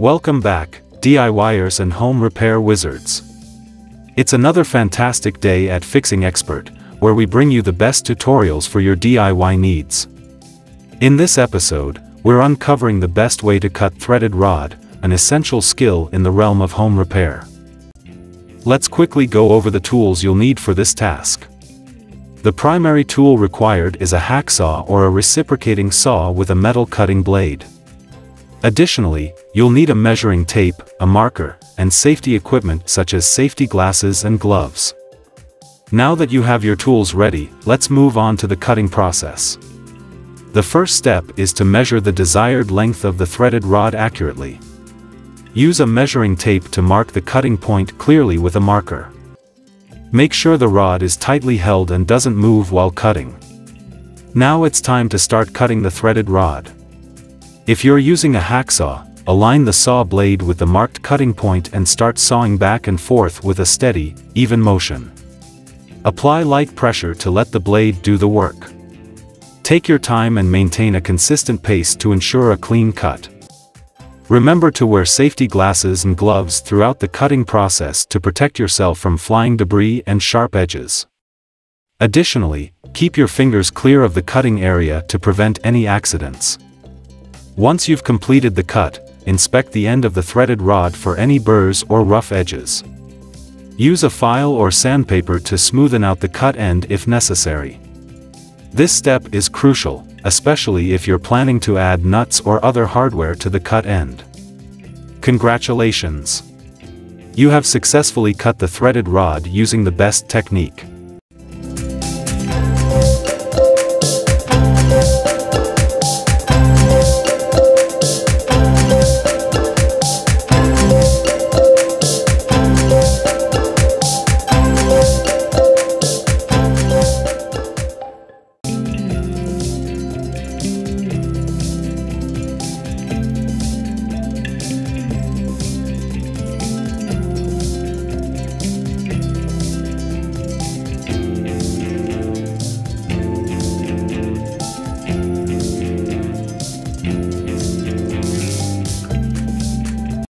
Welcome back, DIYers and home repair wizards. It's another fantastic day at Fixing Expert, where we bring you the best tutorials for your DIY needs. In this episode, we're uncovering the best way to cut threaded rod, an essential skill in the realm of home repair. Let's quickly go over the tools you'll need for this task. The primary tool required is a hacksaw or a reciprocating saw with a metal cutting blade. Additionally, you'll need a measuring tape, a marker, and safety equipment such as safety glasses and gloves. Now that you have your tools ready, let's move on to the cutting process. The first step is to measure the desired length of the threaded rod accurately. Use a measuring tape to mark the cutting point clearly with a marker. Make sure the rod is tightly held and doesn't move while cutting. Now it's time to start cutting the threaded rod. If you're using a hacksaw, align the saw blade with the marked cutting point and start sawing back and forth with a steady, even motion. Apply light pressure to let the blade do the work. Take your time and maintain a consistent pace to ensure a clean cut. Remember to wear safety glasses and gloves throughout the cutting process to protect yourself from flying debris and sharp edges. Additionally, keep your fingers clear of the cutting area to prevent any accidents. Once you've completed the cut, inspect the end of the threaded rod for any burrs or rough edges. Use a file or sandpaper to smoothen out the cut end if necessary. This step is crucial, especially if you're planning to add nuts or other hardware to the cut end. Congratulations! You have successfully cut the threaded rod using the best technique.